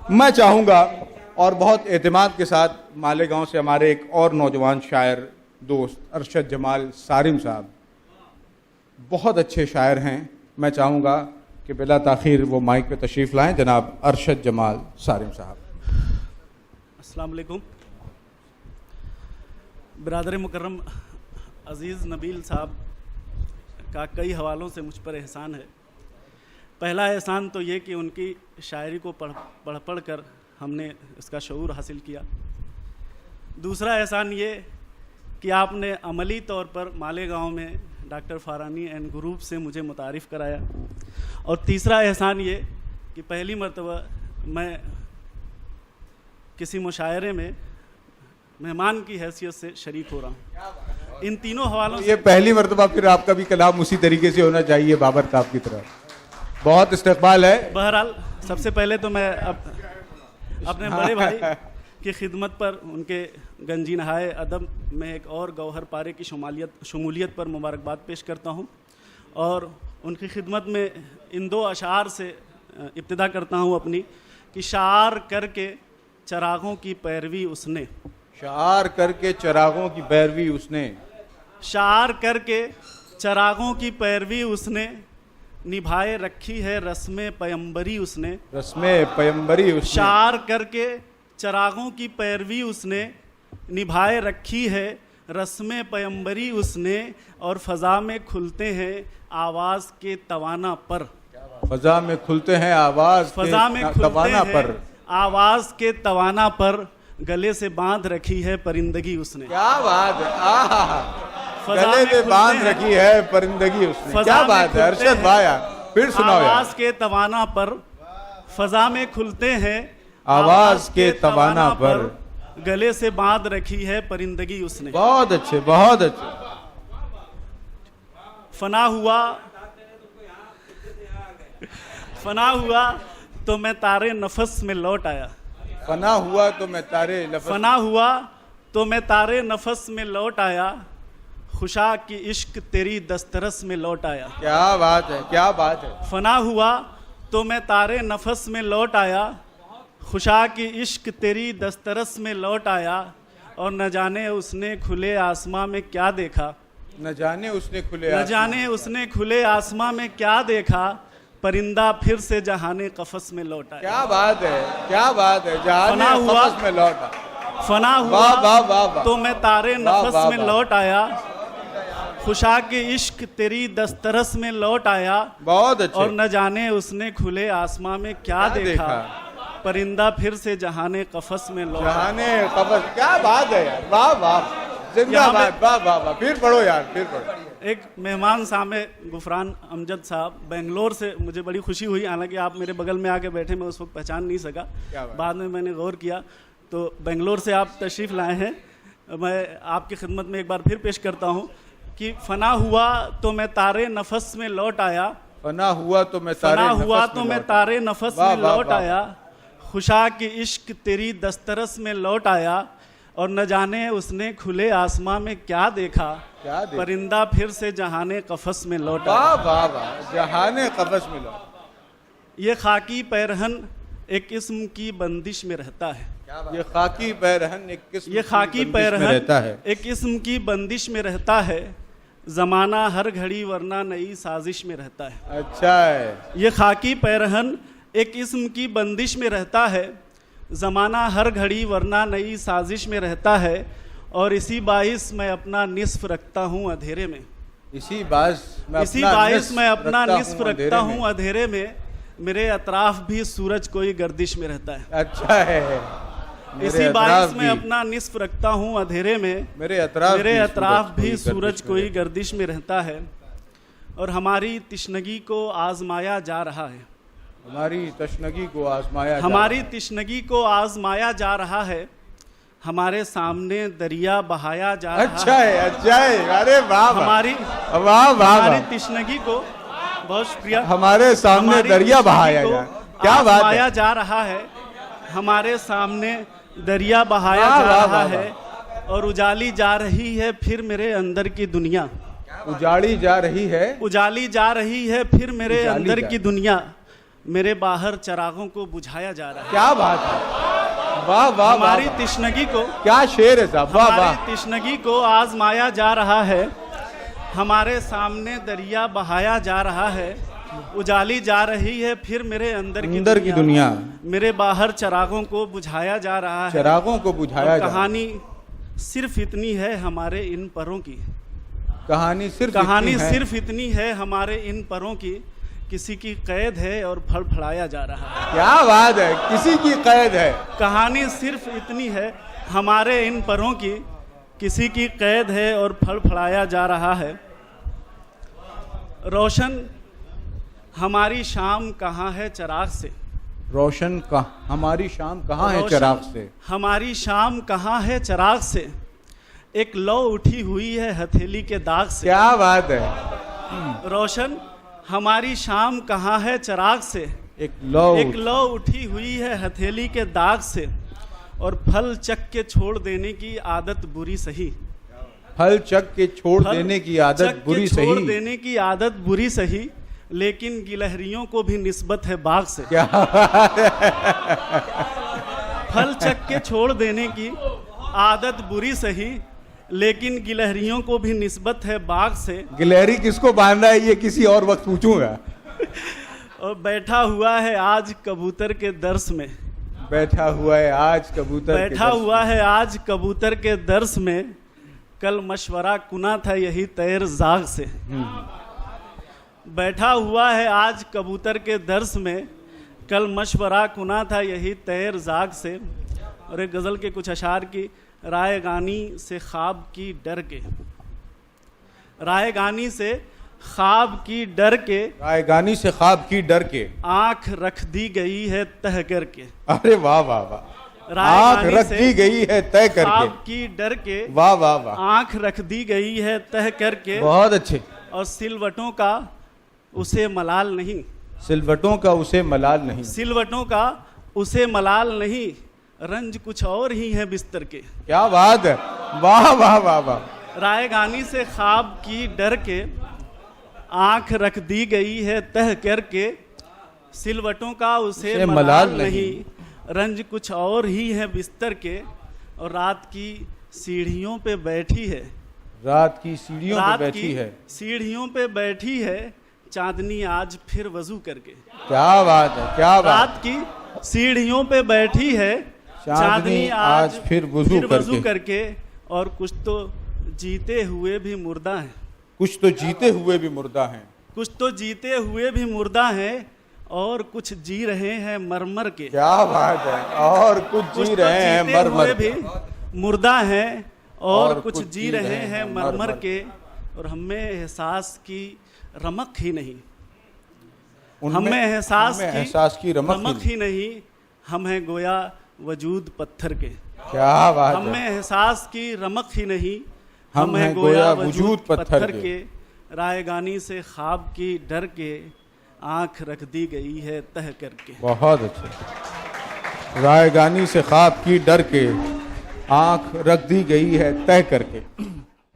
मैं चाहूँगा और बहुत एतमाद के साथ मालेगांव से हमारे एक और नौजवान शायर दोस्त अरशद जमाल सारिम साहब, बहुत अच्छे शायर हैं, मैं चाहूँगा कि बिला ताख़ीर वो माइक पे तशरीफ़ लाएं। जनाब अरशद जमाल सारिम साहब। अस्सलाम वालेकुम। बिरादर मुकर्रम अज़ीज़ नबील साहब का कई हवालों से मुझ पर एहसान है। पहला एहसान तो ये कि उनकी शायरी को पढ़ कर हमने इसका शऊर हासिल किया। दूसरा एहसान ये कि आपने अमली तौर पर मालेगांव में डॉक्टर फारानी एंड ग्रुप से मुझे मुतारिफ़ कराया। और तीसरा एहसान ये कि पहली मर्तबा मैं किसी मुशायरे में मेहमान की हैसियत से शरीक हो रहा हूँ। इन तीनों हवालों ये पहली मर्तबा फिर आपका भी कलाम उसी तरीके से होना चाहिए बाबर साहब की तरह। बहुत इस्तकबाल है। बहरहाल सबसे पहले तो मैं अपने बड़े भाई की खिदमत पर उनके गंजी नहाए अदब में एक और गौहर पारे की शमूलियत पर मुबारकबाद पेश करता हूँ और उनकी खिदमत में इन दो अशार से इब्तिदा करता हूँ अपनी कि शार करके चरागों की पैरवी उसने, शार करके चरागों की पैरवी उसने, शार करके चरागों की पैरवी उसने, निभाए रखी है रस्में पयंबरी उसने, रस्में पयंबरी उसने। शार करके चरागों की पैरवी उसने, निभाए रखी है रस्में पयंबरी उसने, और फ़ज़ा में खुलते हैं आवाज़ के तवाना पर, फ़ज़ा में खुलते हैं आवाज़ फ़ज़ा में के तवाना पर, आवाज़ के तवाना पर, गले से बांध रखी है परिंदगी उसने। क्या बात है, गले में बांध रखी है परिंदगी उसने। क्या बात है अरशद भाई, फिर सुनाओ। आवाज़ के तवाना पर, फ़ज़ा में खुलते हैं आवाज़ के तवाना पर, गले से बांध रखी है परिंदगी उसने। बहुत अच्छे, बहुत अच्छे। फना हुआ तो मैं तारे नफस में लौट आया, फना हुआ तो मैं तारे नफस, फना हुआ तो मैं तारे नफस में लौट आया, खुशा की इश्क तेरी दस्तरस में लौट आया। क्या बात है, क्या बात है। फना हुआ तो मैं तारे नफस में लौट आया, खुशा की इश्क तेरी दस्तरस में लौट आया, और न जाने उसने खुले आसमां में क्या देखा, न जाने उसने खुले आसमां में क्या देखा, परिंदा फिर से जहाने कफस में लौट आया। क्या बात है, क्या बात है। जहाने कफस में लौटा, फना हुआ तो मैं तारे नफस में लौट आया, खुशा के इश्क तेरी दस्तरस में लौट आया। बहुत अच्छे। और न जाने उसने खुले आसमां में क्या देखा, परिंदा फिर से जहाने कफस में लौट, जहाने कफस। क्या बात है यार, वाह वाह, जिंदाबाद, वाह वाह वाह। फिर पढ़ो यार, फिर पढ़ो। एक मेहमान सामे गुफरान अमजद साहब बेंगलोर से, मुझे बड़ी खुशी हुई, हालांकि आप मेरे बगल में आके बैठे, मैं उस वक्त पहचान नहीं सका, बाद में मैंने गौर किया। तो बेंगलोर से आप तशरीफ़ लाए हैं, मैं आपकी खिदमत में एक बार फिर पेश करता हूँ कि फना हुआ तो मैं तारे नफस में लौट आया, फना हुआ तो मैं तारे नफस में लौट आया, खुशा की इश्क तेरी दस्तरस में लौट आया, और न जाने उसने खुले आसमां में क्या देखा, परिंदा फिर से जहाने कफस में लौट आया। वाह वाह, जहाने कफस में लौट। ये खाकी पैरहन एक किस्म की बंदिश में रहता है, ये खाकी पैरहन एक किस्म की बंदिश में रहता है, जमाना हर घड़ी वरना नई साजिश में रहता है। अच्छा है। ये खाकी पैरहन एक किस्म की बंदिश में रहता है, ज़माना हर घड़ी वरना नई साजिश में रहता है, और इसी बाइस मैं अपना निस्फ रखता हूँ अंधेरे में, इसी बाइस मैं अपना निस्फ रखता हूँ अंधेरे में, मेरे अतराफ भी सूरज कोई गर्दिश में रहता है। अच्छा है। इसी बाइस मैं अपना निस्फ रखता हूँ अंधेरे में, मेरे अतराफ भी सूरज कोई गर्दिश में रहता है, और हमारी तिश्नगी को आजमाया जा रहा है, हमारी तशनगी को आजमाया जा रहा है, हमारे सामने दरिया बहाया जा रहा है। अच्छा है, अच्छा है। अरे वाह, हमारी तिश्नगी को, बहुत शुक्रिया, हमारे सामने दरिया बहाया जा, क्या बात है, जा रहा है, हमारे सामने दरिया बहाया जा रहा है, और उजाली जा रही है फिर मेरे अंदर की दुनिया, उजाली जा रही है फिर मेरे अंदर की दुनिया, मेरे बाहर चरागों को बुझाया जा रहा है। क्या बात है, वाह वाह, हमारी तिश्नगी को, क्या शेर है साहब, वाह वाह। हमारी तिश्नगी को आजमाया जा रहा है, हमारे सामने दरिया बहाया जा रहा है, उजाली जा रही है फिर मेरे अंदर की दुनिया, मेरे बाहर चरागों को बुझाया जा रहा है, चरागों को बुझाया जा। कहानी सिर्फ इतनी है हमारे इन परों की, कहानी सिर्फ इतनी है हमारे इन परों की, किसी की कैद है और फड़फड़ाया जा रहा है। क्या बात है, किसी की कैद है। कहानी सिर्फ इतनी है हमारे इन परों की, किसी की कैद है और फड़फड़ाया जा रहा है। रोशन हमारी शाम कहाँ है चराग से, रोशन का हमारी शाम कहाँ है चराग से, हमारी शाम कहाँ है चराग से, एक लौ उठी हुई है हथेली के दाग से। क्या बात है। रोशन हमारी शाम कहाँ है चराग से, एक लौ उठी हुई है हथेली के दाग से, और फल चख के छोड़ देने की आदत बुरी सही, फल चख के छोड़ देने की आदत बुरी सही, छोड़ देने की आदत बुरी सही, लेकिन गिलहरियों को भी निस्बत है बाग से। क्या फल चख के छोड़ देने की आदत बुरी सही, लेकिन गिलहरियों को भी निस्बत है बाग से। गिलहरी किसको बांधा है ये किसी और वक्त पूछूंगा। और बैठा हुआ है आज कबूतर के दर्स में, बैठा हुआ है आज कबूतर, बैठा हुआ है आज कबूतर के दर्स में, कल मशवरा कुना था यही तैर जाग से। बैठा हुआ है आज कबूतर के दर्स में, कल मशवरा कुना था यही तैर जाग से। और एक गज़ल के कुछ अशार की, रायगानी से ख्वाब की डर के, रायगानी से ख्वाब की डर के, रायगानी से ख्वाब की डर के, आंख रख दी गई है तह करके। अरे वाह वाह वाह, आंख रख दी गई है तय करके, ख्वाब की डर के, वाह वाह वाह, आंख रख दी गई है तह करके। बहुत अच्छे। और सिलवटों का उसे मलाल नहीं, सिलवटों का उसे मलाल नहीं, सिलवटों का उसे मलाल नहीं, रंज कुछ और ही है बिस्तर के। क्या बात है, वाह वाह वाह वाह। रायगानी से ख्वाब की डर के, आंख रख दी गई है तह करके, सिलवटों का उसे मलाल नहीं, रंज कुछ और ही है बिस्तर के। और रात की सीढ़ियों पे बैठी है, रात की सीढ़ियों पे बैठी है, सीढ़ियों पे बैठी है, चांदनी आज फिर वजू करके। क्या बात है, क्या बात। रात की सीढ़ियों पे बैठी है, चांदनी आज फिर वजू करके। और कुछ तो जीते हुए भी मुर्दा हैं, कुछ तो जीते हुए भी मुर्दा हैं, कुछ तो जीते हुए भी मुर्दा हैं, और कुछ जी रहे हैं मरमर के। क्या बात है, और कुछ जी रहे हैं मरमर भी मुर्दा हैं, और कुछ जी रहे हैं मरमर के। और हमें एहसास की रमक ही नहीं, हमें एहसास की रमक ही नहीं, हम हैं गोया वजूद पत्थर के। क्या बात है। हमें एहसास की रमक ही नहीं, हम हैं गोया वजूद पत्थर के। रायगानी से ख्वाब की डर के, आंख रख दी गई है तह करके। बहुत अच्छे। रायगानी से ख्वाब की डर के, आंख रख दी गई है तय करके।